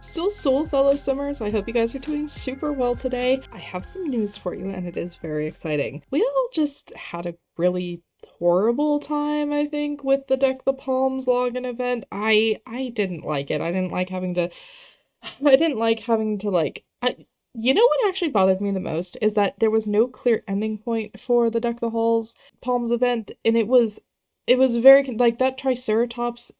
So fellow simmers, I hope you guys are doing super well today. I have some news for you and it is very exciting. We all just had a really horrible time, I think, with the Deck the Palms login event. I didn't like it. I didn't like having to you know what actually bothered me the most is that there was no clear ending point for the Deck the Halls Palms event, and it was very like that Triceratops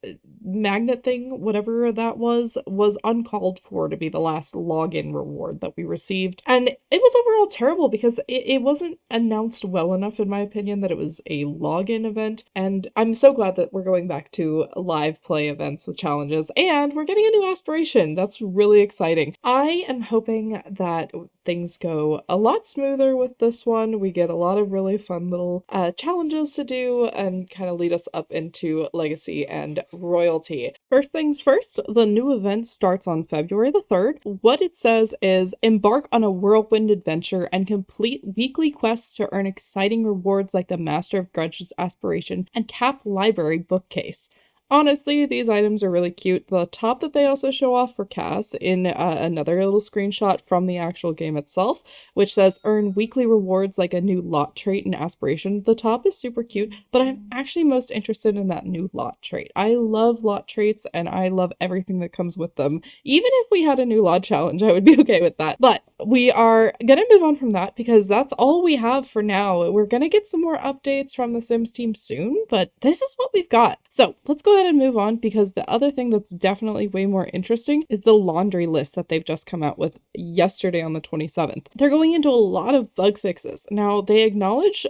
magnet thing, whatever that was uncalled for to be the last login reward that we received. And it was overall terrible because it wasn't announced well enough, in my opinion, that it was a login event. And I'm so glad that we're going back to live play events with challenges, and we're getting a new aspiration. That's really exciting. I am hoping that things go a lot smoother with this one. We get a lot of really fun little challenges to do and kind of lead us up into Legacy and Royalty. First things first, the new event starts on February the 3rd. What it says is embark on a whirlwind adventure and complete weekly quests to earn exciting rewards like the Master of Grudges aspiration and Cap Library bookcase. Honestly, these items are really cute. The top that they also show off for Cass in another little screenshot from the actual game itself, which says earn weekly rewards like a new lot trait and aspiration. The top is super cute, but I'm actually most interested in that new lot trait. I love lot traits and I love everything that comes with them. Even if we had a new lot challenge, I would be okay with that. But we are gonna move on from that because that's all we have for now. We're gonna get some more updates from the Sims team soon, but this is what we've got. So let's go ahead and move on, because the other thing that's definitely way more interesting is the laundry list that they've just come out with yesterday on the 27th. They're going into a lot of bug fixes. Now, they acknowledge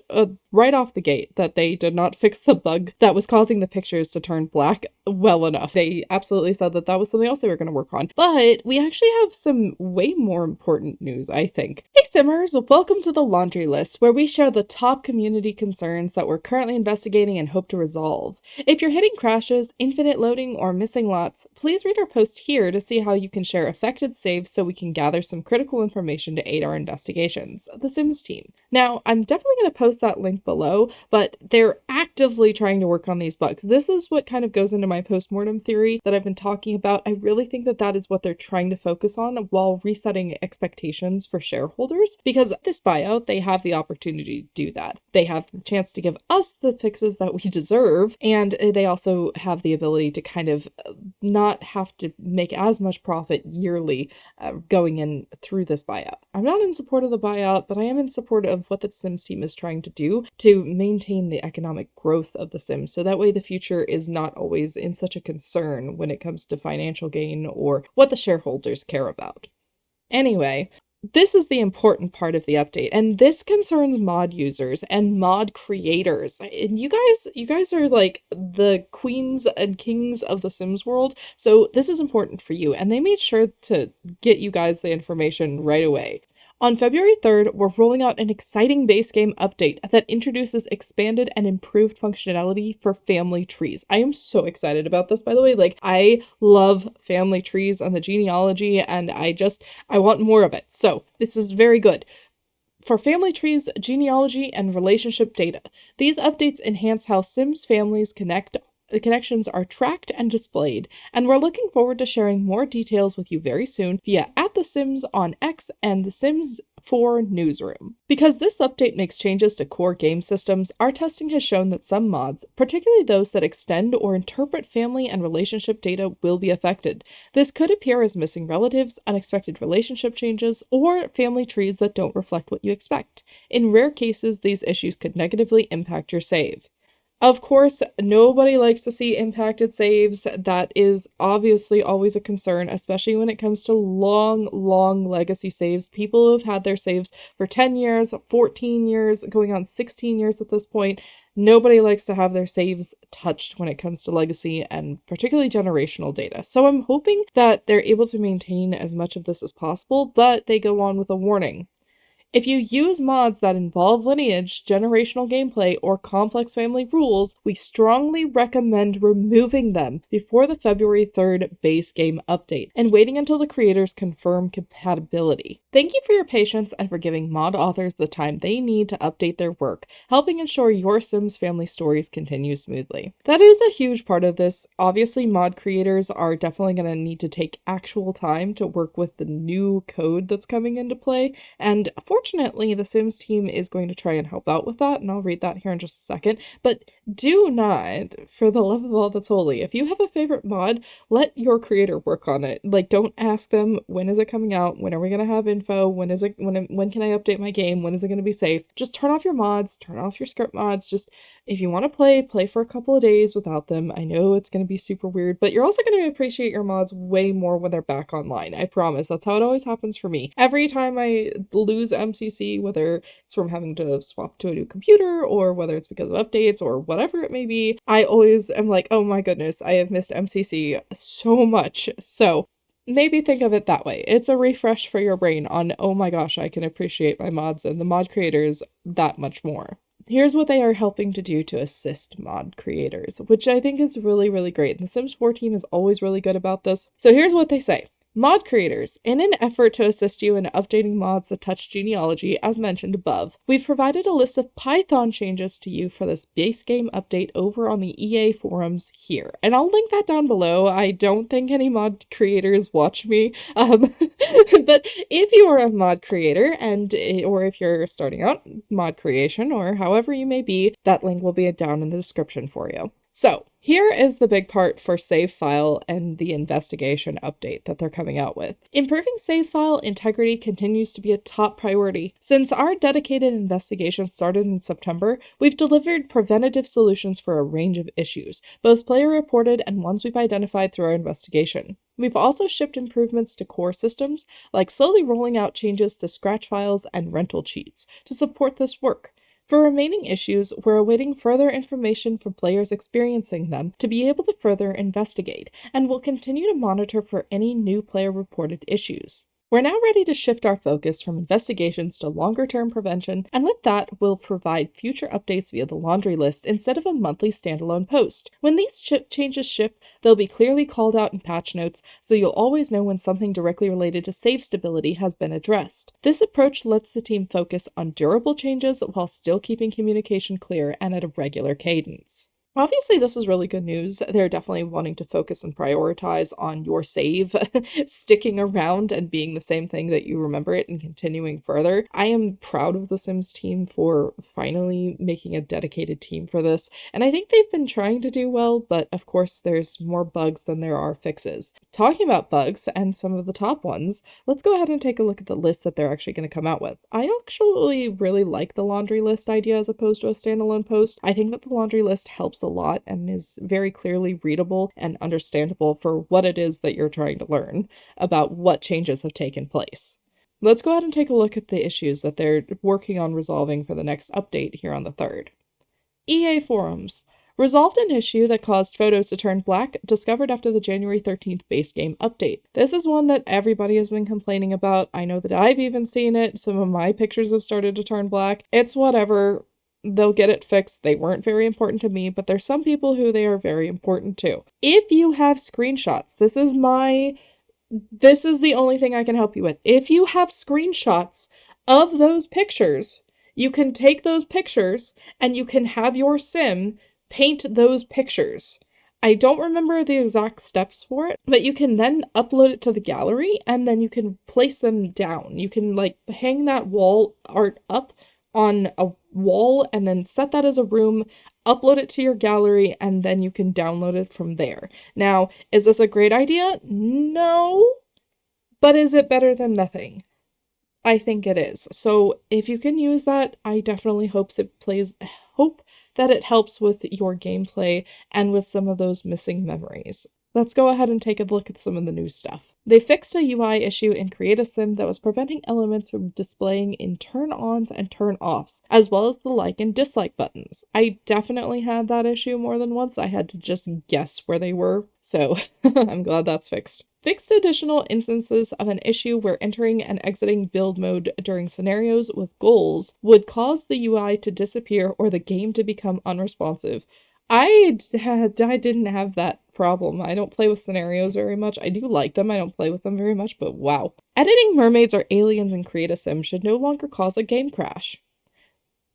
right off the gate that they did not fix the bug that was causing the pictures to turn black well enough. They absolutely said that that was something else they were going to work on. But we actually have some way more important news, I think. Hey Simmers, welcome to the laundry list, where we share the top community concerns that we're currently investigating and hope to resolve. If you're hitting crashes, infinite loading, or missing lots, please read our post here to see how you can share affected saves so we can gather some critical information to aid our investigations. The Sims team. Now, I'm definitely going to post that link below, but they're actively trying to work on these bugs. This is what kind of goes into my postmortem theory that I've been talking about. I really think that that is what they're trying to focus on while resetting expectations for shareholders, because this buyout, they have the opportunity to do that. They have the chance to give us the fixes that we deserve, and they also have the ability to kind of not have to make as much profit yearly going in through this buyout. I'm not in support of the buyout, but I am in support of what the Sims team is trying to do to maintain the economic growth of the Sims, so that way the future is not always in such a concern when it comes to financial gain or what the shareholders care about. Anyway, this is the important part of the update, and this concerns mod users and mod creators. And you guys are like the queens and kings of the Sims world, so this is important for you, and they made sure to get you guys the information right away. On February 3rd, we're rolling out an exciting base game update that introduces expanded and improved functionality for family trees. I am so excited about this, by the way. Like, I love family trees and the genealogy, and I want more of it. So this is very good. For family trees, genealogy, and relationship data, these updates enhance how Sims families connections are tracked and displayed, and we're looking forward to sharing more details with you very soon via @TheSims on X and The Sims 4 Newsroom. Because this update makes changes to core game systems, our testing has shown that some mods, particularly those that extend or interpret family and relationship data, will be affected. This could appear as missing relatives, unexpected relationship changes, or family trees that don't reflect what you expect. In rare cases, these issues could negatively impact your save. Of course, nobody likes to see impacted saves. That is obviously always a concern, especially when it comes to long legacy saves. People who have had their saves for 10 years, 14 years, going on 16 years at this point. Nobody likes to have their saves touched when it comes to legacy and particularly generational data. So I'm hoping that they're able to maintain as much of this as possible, but they go on with a warning. If you use mods that involve lineage, generational gameplay, or complex family rules, we strongly recommend removing them before the February 3rd base game update and waiting until the creators confirm compatibility. Thank you for your patience and for giving mod authors the time they need to update their work, helping ensure your Sims family stories continue smoothly. That is a huge part of this. Obviously, mod creators are definitely going to need to take actual time to work with the new code that's coming into play, and fortunately, the Sims team is going to try and help out with that, and I'll read that here in just a second. But do not, for the love of all that's holy, if you have a favorite mod, let your creator work on it. Like, don't ask them, when is it coming out? When are we going to have info? When can I update my game? When is it going to be safe? Just turn off your mods, turn off your script mods. Just, if you want to play for a couple of days without them. I know it's going to be super weird, but you're also going to appreciate your mods way more when they're back online. I promise. That's how it always happens for me. Every time I lose MCC, whether it's from having to swap to a new computer or whether it's because of updates or whatever it may be, I always am like, oh my goodness, I have missed MCC so much. So maybe think of it that way. It's a refresh for your brain on, oh my gosh, I can appreciate my mods and the mod creators that much more. Here's what they are helping to do to assist mod creators, which I think is really, really great. And the Sims 4 team is always really good about this. So here's what they say. Mod creators, in an effort to assist you in updating mods that touch genealogy, as mentioned above, we've provided a list of Python changes to you for this base game update over on the EA forums here. And I'll link that down below. I don't think any mod creators watch me, but if you are a mod creator or if you're starting out mod creation or however you may be, that link will be down in the description for you. So, here is the big part for save file and the investigation update that they're coming out with. Improving save file integrity continues to be a top priority. Since our dedicated investigation started in September, we've delivered preventative solutions for a range of issues, both player-reported and ones we've identified through our investigation. We've also shipped improvements to core systems, like slowly rolling out changes to scratch files and rental cheats, to support this work. For remaining issues, we're awaiting further information from players experiencing them to be able to further investigate, and will continue to monitor for any new player-reported issues. We're now ready to shift our focus from investigations to longer-term prevention, and with that, we'll provide future updates via the laundry list instead of a monthly standalone post. When these changes ship, they'll be clearly called out in patch notes, so you'll always know when something directly related to save stability has been addressed. This approach lets the team focus on durable changes while still keeping communication clear and at a regular cadence. Obviously, this is really good news. They're definitely wanting to focus and prioritize on your save sticking around and being the same thing that you remember it and continuing further. I am proud of the Sims team for finally making a dedicated team for this, and I think they've been trying to do well, but of course there's more bugs than there are fixes. Talking about bugs, and some of the top ones, let's go ahead and take a look at the list that they're actually going to come out with. I actually really like the laundry list idea as opposed to a standalone post. I think that the laundry list helps a lot and is very clearly readable and understandable for what it is that you're trying to learn about what changes have taken place. Let's go ahead and take a look at the issues that they're working on resolving for the next update here on the 3rd. EA forums. Resolved an issue that caused photos to turn black, discovered after the January 13th base game update. This is one that everybody has been complaining about. I know that I've even seen it. Some of my pictures have started to turn black. It's whatever. They'll get it fixed. They weren't very important to me, but there's some people who they are very important to. If you have screenshots, this is the only thing I can help you with. If you have screenshots of those pictures, you can take those pictures and you can have your sim paint those pictures. I don't remember the exact steps for it, but you can then upload it to the gallery and then you can place them down. You can hang that wall art up on a wall and then set that as a room, upload it to your gallery, and then you can download it from there. Now, is this a great idea? No. But is it better than nothing? I think it is. So if you can use that, I definitely hope that it helps with your gameplay and with some of those missing memories. Let's go ahead and take a look at some of the new stuff. They fixed a UI issue in Create a Sim that was preventing elements from displaying in turn-ons and turn-offs, as well as the like and dislike buttons. I definitely had that issue more than once. I had to just guess where they were, so I'm glad that's fixed. Fixed additional instances of an issue where entering and exiting build mode during scenarios with goals would cause the UI to disappear or the game to become unresponsive. I didn't have that problem. I don't play with scenarios very much. I do like them. I don't play with them very much, but wow. Editing mermaids or aliens in Create a Sim should no longer cause a game crash.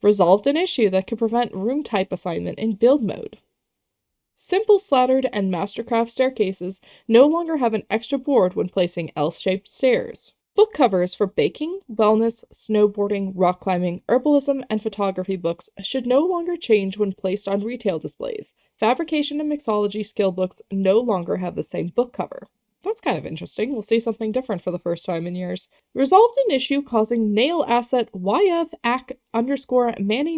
Resolved an issue that could prevent room type assignment in build mode. Simple slattered and Mastercraft staircases no longer have an extra board when placing L-shaped stairs. Book covers for baking, wellness, snowboarding, rock climbing, herbalism, and photography books should no longer change when placed on retail displays. Fabrication and mixology skill books no longer have the same book cover. That's kind of interesting. We'll see something different for the first time in years. Resolved an issue causing nail asset YF_Manny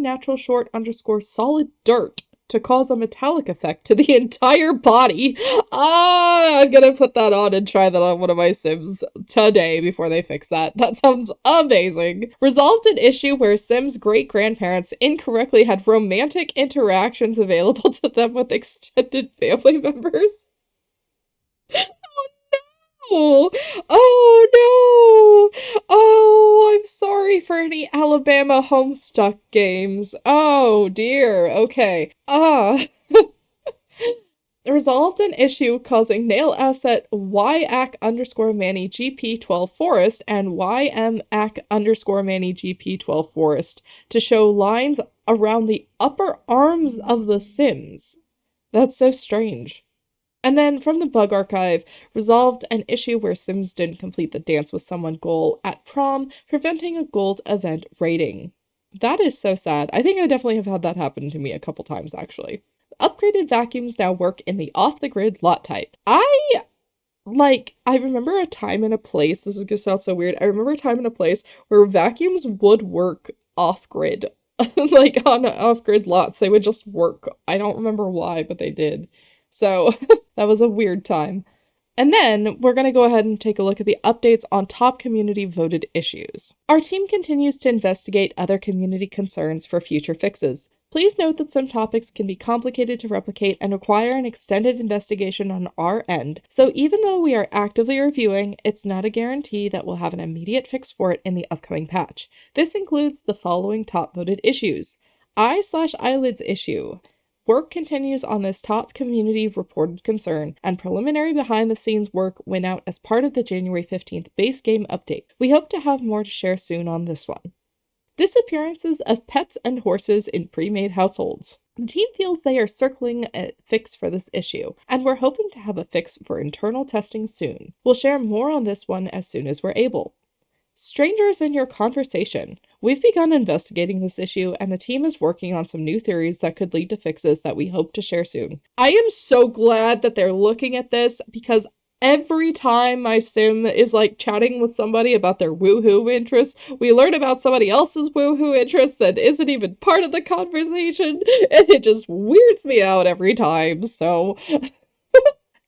natural short _ solid dirt to cause a metallic effect to the entire body. I'm gonna put that on and try that on one of my Sims today before they fix that. That sounds amazing. Resolved an issue where Sims' great-grandparents incorrectly had romantic interactions available to them with extended family members. Oh no! Oh, I'm sorry for any Alabama Homestuck games. Oh dear, okay. Resolved an issue causing nail asset YAC_Manny GP12 Forest and YMAC_Manny GP12 Forest to show lines around the upper arms of the Sims. That's so strange. And then from the bug archive, resolved an issue where Sims didn't complete the dance with someone goal at prom, preventing a gold event rating. That is so sad. I think I definitely have had that happen to me a couple times, actually. Upgraded vacuums now work in the off-the-grid lot type. I remember a time and a place, this is gonna sound so weird, I remember a time and a place where vacuums would work off-grid. Like, on off-grid lots, they would just work. I don't remember why, but they did. So, that was a weird time. And then, we're going to go ahead and take a look at the updates on top community voted issues. Our team continues to investigate other community concerns for future fixes. Please note that some topics can be complicated to replicate and require an extended investigation on our end, so even though we are actively reviewing, it's not a guarantee that we'll have an immediate fix for it in the upcoming patch. This includes the following top voted issues. Eye/eyelids issue. Work continues on this top community reported concern, and preliminary behind-the-scenes work went out as part of the January 15th base game update. We hope to have more to share soon on this one. Disappearances of pets and horses in pre-made households. The team feels they are circling a fix for this issue, and we're hoping to have a fix for internal testing soon. We'll share more on this one as soon as we're able. Strangers in your conversation. We've begun investigating this issue, and the team is working on some new theories that could lead to fixes that we hope to share soon. I am so glad that they're looking at this, because every time my sim is like chatting with somebody about their woohoo interests, we learn about somebody else's woohoo interests that isn't even part of the conversation, and it just weirds me out every time, so...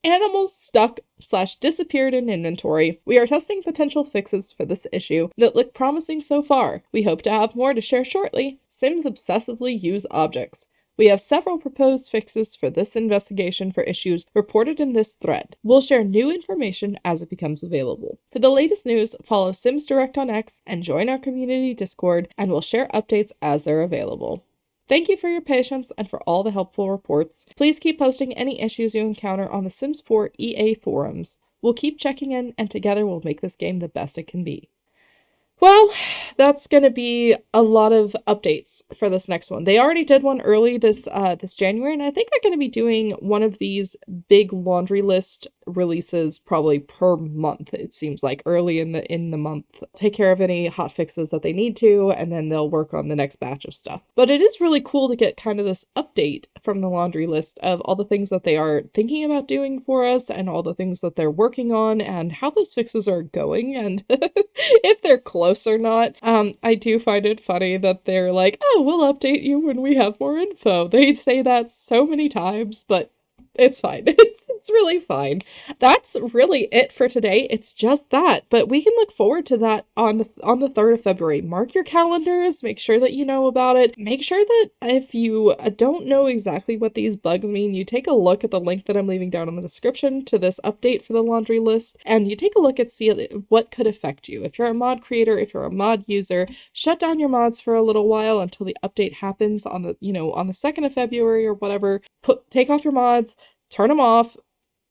Animals stuck/disappeared in inventory. We are testing potential fixes for this issue that look promising so far. We hope to have more to share shortly. Sims obsessively use objects. We have several proposed fixes for this investigation for issues reported in this thread. We'll share new information as it becomes available. For the latest news, follow Sims Direct on X and join our community Discord, and we'll share updates as they're available. Thank you for your patience and for all the helpful reports. Please keep posting any issues you encounter on the Sims 4 EA forums. We'll keep checking in, and together we'll make this game the best it can be. Well, that's going to be a lot of updates for this next one. They already did one early this January, and I think they're going to be doing one of these big laundry list releases probably per month. It seems like early in the month. Take care of any hot fixes that they need to, and then they'll work on the next batch of stuff. But it is really cool to get kind of this update from the laundry list of all the things that they are thinking about doing for us, and all the things that they're working on, and how those fixes are going, and if they're close or not. I do find it funny that they're like, oh, we'll update you when we have more info. They say that so many times, but it's fine. It's really fine. That's really it for today. It's just that, but we can look forward to that on the 3rd of February. Mark your calendars, make sure that you know about it. Make sure that if you don't know exactly what these bugs mean, you take a look at the link that I'm leaving down in the description to this update for the laundry list, and you take a look at see what could affect you. If you're a mod creator, if you're a mod user, shut down your mods for a little while until the update happens on the, on the 2nd of February or whatever. Take off your mods, turn them off.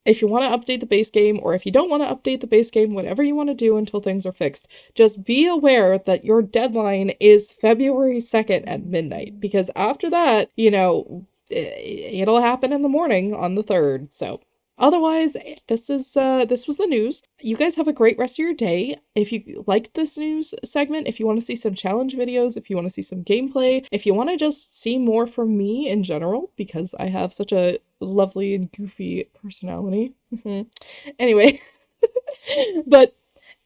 If you want to update the base game, or if you don't want to update the base game, whatever you want to do until things are fixed, just be aware that your deadline is February 2nd at midnight, because after that, it'll happen in the morning on the 3rd. So otherwise, this was the news. You guys have a great rest of your day. If you liked this news segment, if you want to see some challenge videos, if you want to see some gameplay, if you want to just see more from me in general, because I have such a lovely and goofy personality. Anyway, but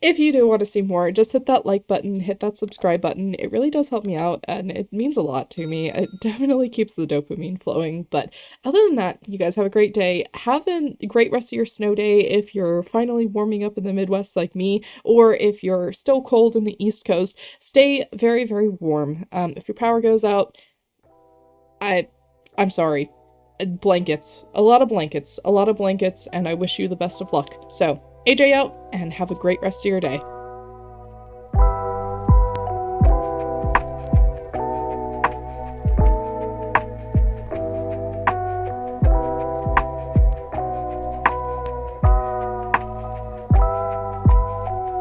if you do want to see more, just hit that like button, hit that subscribe button. It really does help me out, and it means a lot to me. It definitely keeps the dopamine flowing. But other than that, you guys have a great day. Have a great rest of your snow day if you're finally warming up in the Midwest like me, or if you're still cold in the East Coast. Stay very, very warm. If your power goes out, I'm sorry. Blankets. A lot of blankets, and I wish you the best of luck. So, AJ out, and have a great rest of your day.